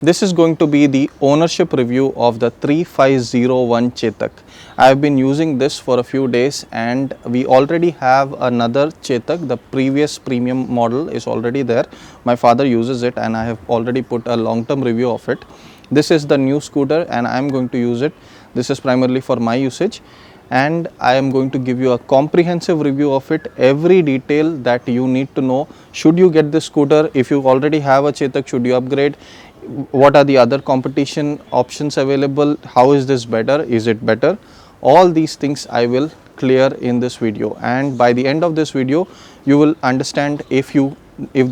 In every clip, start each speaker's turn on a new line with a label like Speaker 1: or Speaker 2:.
Speaker 1: This is going to be the ownership review of the 3501 Chetak. I have been using this for a few days and we already have another Chetak. The previous premium model is already there. My father uses it and I have already put a long-term review of it. This is the new scooter and I am going to use it. This is primarily for my usage and I am going to give you a comprehensive review of it, every detail that you need to know. Should you get this scooter? If you already have a Chetak, should you upgrade? What are the other competition options available? How is this better? Is it better? All these things I will clear in this video, and by the end of this video you will understand if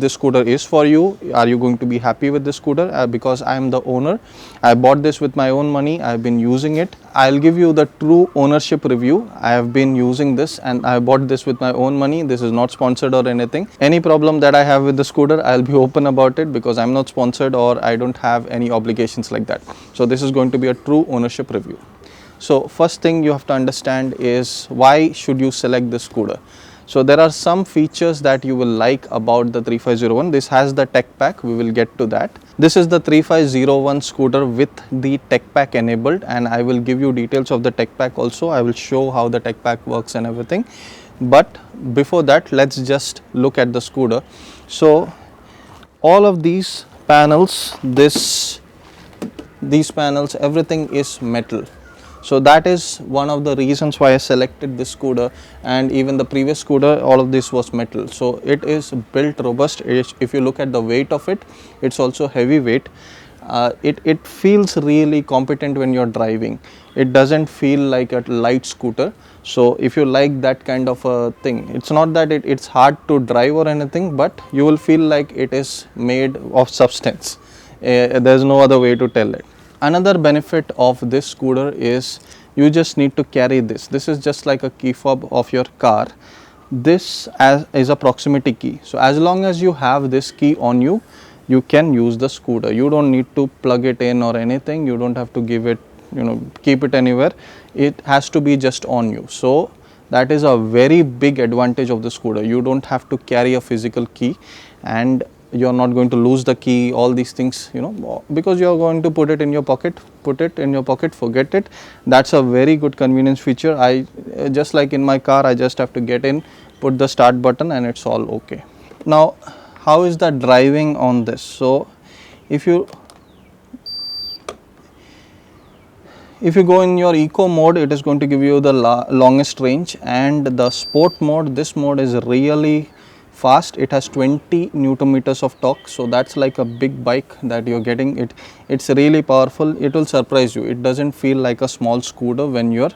Speaker 1: this scooter is for you. Are you going to be happy with this scooter? Because I am the owner, I bought this with my own money, I have been using it. I'll give you the true ownership review. I have been using this and I bought this with my own money. This is not sponsored or anything. Any problem that I have with the scooter, I'll be open about it because I'm not sponsored or I don't have any obligations like that. So this is going to be a true ownership review. So first thing you have to understand is why should you select this scooter. So there are some features that you will like about the 3501. This has the tech pack, we will get to that. This is the 3501 scooter with the tech pack enabled, and I will give you details of the tech pack also. I will show how the tech pack works and everything. But before that, let's just look at the scooter. So all of these panels, these panels, everything is metal. So that is one of the reasons why I selected this scooter, and even the previous scooter, all of this was metal. So it is built robust. If you look at the weight of it, it's also heavy weight. It feels really competent when you're driving. It doesn't feel like a light scooter. So if you like that kind of a thing, it's not that it's hard to drive or anything, but you will feel like it is made of substance. There's no other way to tell it. Another benefit of this scooter is you just need to carry this. This is just like a key fob of your car. This is a proximity key. So as long as you have this key on you, you can use the scooter. You don't need to plug it in or anything. You don't have to give it, keep it anywhere. It has to be just on you. So that is a very big advantage of the scooter. You don't have to carry a physical key, and you're not going to lose the key, all these things, because you're going to put it in your pocket, forget it. That's a very good convenience feature. I just like in my car, I just have to get in, put the start button, and it's all okay. Now, how is the driving on this? So if you go in your eco mode, it is going to give you the longest range, and the sport mode, this mode is really fast. It has 20 Newton meters of torque, so that's like a big bike that you're getting. It's really powerful. It will surprise you. It doesn't feel like a small scooter when you're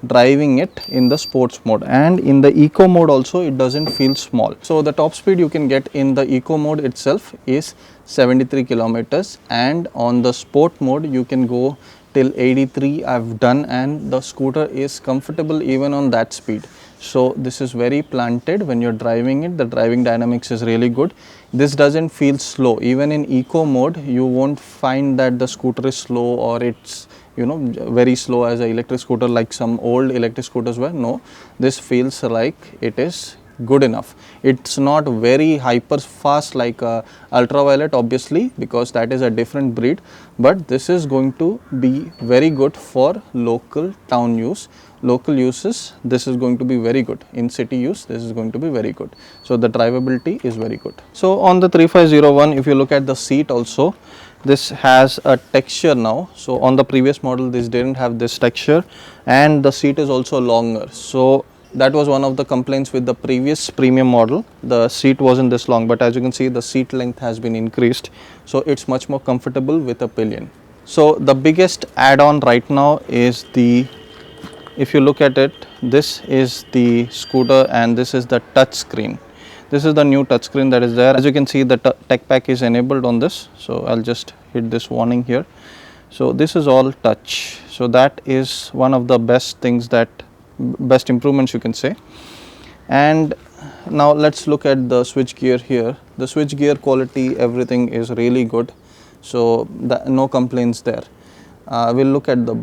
Speaker 1: driving it in the sports mode, and in the eco mode also it doesn't feel small. So the top speed you can get in the eco mode itself is 73 kilometers, and on the sport mode you can go till 83 I've done, and the scooter is comfortable even on that speed. So this is very planted when you're driving it. The driving dynamics is really good. This doesn't feel slow. Even in eco mode, you won't find that the scooter is slow or it's very slow as an electric scooter like some old electric scooters were. No, this feels like it is good enough. It's not very hyper fast like ultraviolet, obviously, because that is a different breed, but this is going to be very good for local town use. Local uses, this is going to be very good. In city use, this is going to be very good. So the drivability is very good. So on the 3501, if you look at the seat also, this has a texture now. So on the previous model, this didn't have this texture, and the seat is also longer. So that was one of the complaints with the previous premium model. The seat wasn't this long, but as you can see, the seat length has been increased. So it's much more comfortable with a pillion. So the biggest add-on right now is if you look at it, this is the scooter and this is the touch screen. This is the new touch screen that is there. As you can see, the tech pack is enabled on this. So I'll just hit this warning here. So this is all touch. So that is one of the best improvements you can say. And now let's look at the switch gear here. The switch gear quality, everything is really good. So no complaints there. We'll look at the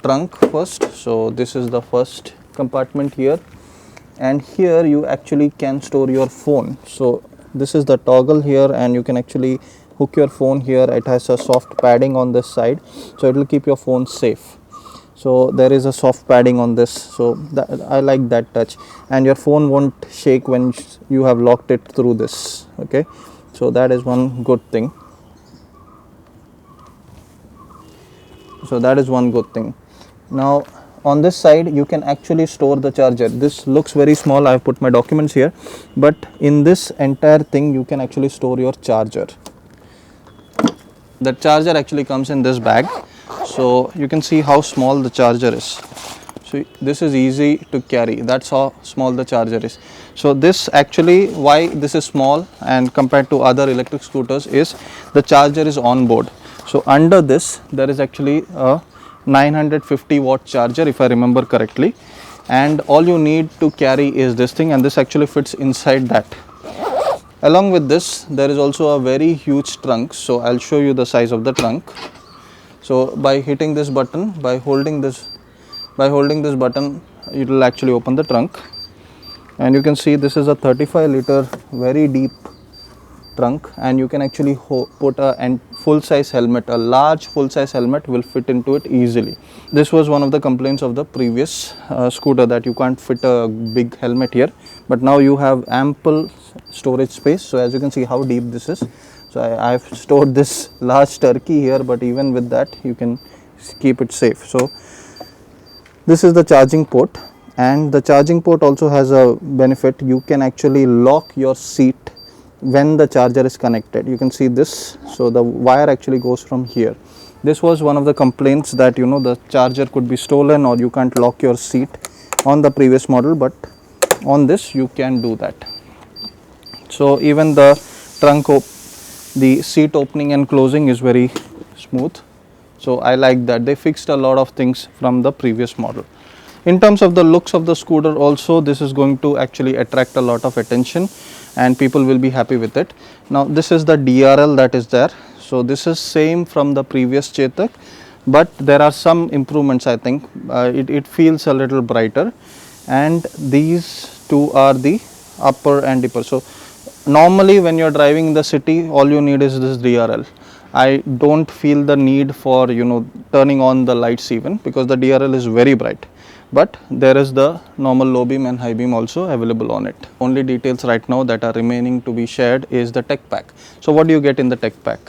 Speaker 1: trunk first. So this is the first compartment here, and here you actually can store your phone. So this is the toggle here, and you can actually hook your phone here. It has a soft padding on this side, so it will keep your phone safe. So there is a soft padding on this, so I like that touch, and your phone won't shake when you have locked it through this. Okay, so that is one good thing. Now on this side you can actually store the charger. This looks very small, I have put my documents here, but in this entire thing you can actually store your charger. The charger actually comes in this bag, so you can see how small the charger is. So this is easy to carry, that's how small the charger is. So this actually, why this is small and compared to other electric scooters, is the charger is on board. So under this there is actually a 950 watt charger, if I remember correctly, and all you need to carry is this thing, and this actually fits inside that. Along with this there is also a very huge trunk, so I'll show you the size of the trunk. So by hitting this button, by holding this button, it will actually open the trunk, and you can see this is a 35 liter very deep trunk, and you can actually put a full size helmet. A large full size helmet will fit into it easily. This was one of the complaints of the previous scooter, that you can't fit a big helmet here, but now you have ample storage space. So as you can see how deep this is. So I have stored this large turkey here, but even with that you can keep it safe. So this is the charging port, and the charging port also has a benefit. You can actually lock your seat when the charger is connected. You can see this, so the wire actually goes from here. This was one of the complaints, that the charger could be stolen or you can't lock your seat on the previous model, but on this you can do that. So even the the seat opening and closing is very smooth, so I like that. They fixed a lot of things from the previous model. In terms of the looks of the scooter also, this is going to actually attract a lot of attention and people will be happy with it. Now this is the DRL that is there. So this is same from the previous Chetak, but there are some improvements. I think it feels a little brighter, and these two are the upper and dipper. So normally when you are driving in the city, all you need is this DRL. I don't feel the need for turning on the lights even, because the DRL is very bright. But there is the normal low beam and high beam also available on it. Only details right now that are remaining to be shared is the tech pack. So what do you get in the tech pack?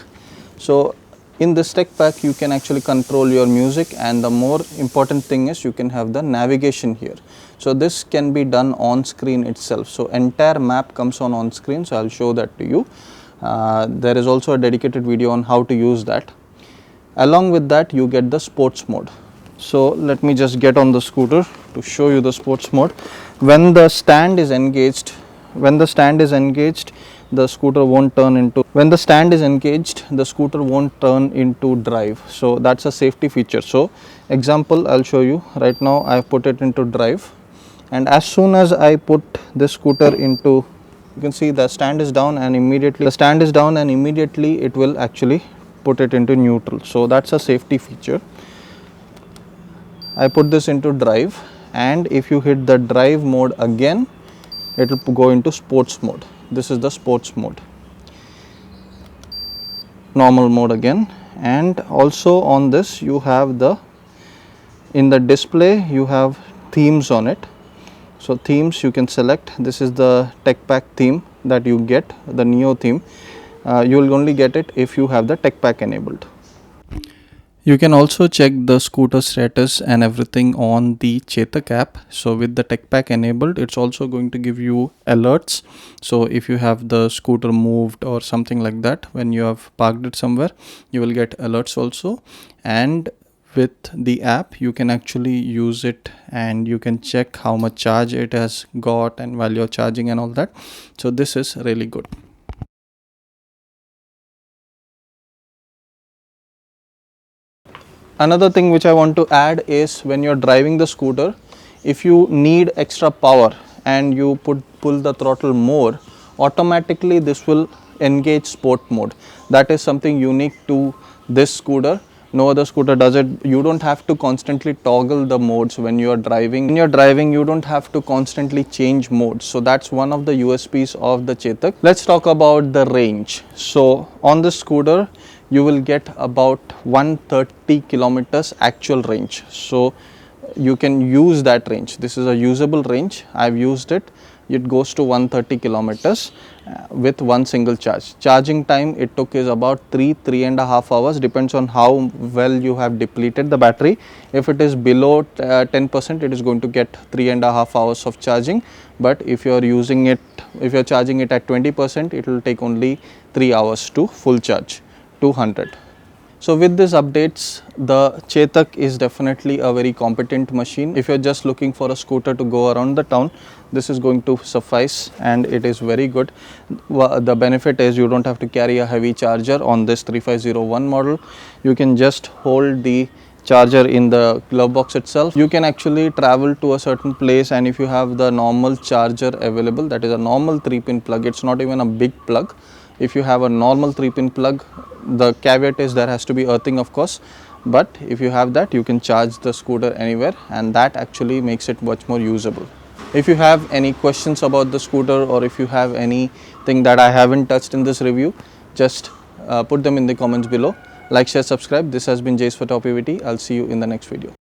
Speaker 1: So in this tech pack you can actually control your music, and the more important thing is you can have the navigation here. So this can be done on screen itself. So entire map comes on screen, so I'll show that to you. There is also a dedicated video on how to use that. Along with that you get the sports mode. So let me just get on the scooter to show you the sports mode. When the stand is engaged, the scooter won't turn into, drive. So that's a safety feature. So example, I'll show you. Right now I have put it into drive, and as soon as I put this scooter into, you can see the stand is down, and immediately it will actually put it into neutral. So that's a safety feature. I put this into drive, and if you hit the drive mode again, it will go into sports mode. This is the sports mode. Normal mode again, and also on this you have in the display you have themes on it. So themes you can select. This is the tech pack theme that you get, the Neo theme. You will only get it if you have the tech pack enabled. You can also check the scooter status and everything on the Chetak app. So with the tech pack enabled, it's also going to give you alerts. So if you have the scooter moved or something like that, when you have parked it somewhere, you will get alerts also. And with the app you can actually use it, and you can check how much charge it has got and while you're charging and all that. So this is really good. Another thing which I want to add is, when you're driving the scooter, if you need extra power and you pull the throttle more, automatically this will engage sport mode. That is something unique to this scooter. No other scooter does it. You don't have to constantly toggle the modes when you are driving. When you're driving, you don't have to constantly change modes. So that's one of the USPs of the Chetak. Let's talk about the range. So on this scooter, you will get about 130 kilometers actual range. So you can use that range. This is a usable range. I've used it. It goes to 130 kilometers with one single charge. Charging time it took is about 3.5 hours, depends on how well you have depleted the battery. If it is below 10%, it is going to get 3.5 hours of charging, but if you are using it, if you are charging it at 20%, it will take only 3 hours to full charge, 200. So with these updates, the Chetak is definitely a very competent machine. If you're just looking for a scooter to go around the town, this is going to suffice, and it is very good. The benefit is you don't have to carry a heavy charger on this 3501 model. You can just hold the charger in the glove box itself. You can actually travel to a certain place, and if you have the normal charger available, that is a normal 3-pin plug, it's not even a big plug. If you have a normal 3-pin plug, the caveat is there has to be earthing, of course, but if you have that, you can charge the scooter anywhere, and that actually makes it much more usable. If you have any questions about the scooter, or if you have anything that I haven't touched in this review, just put them in the comments below. Like, share, subscribe. This has been Jace for TopEvt. I'll see you in the next video.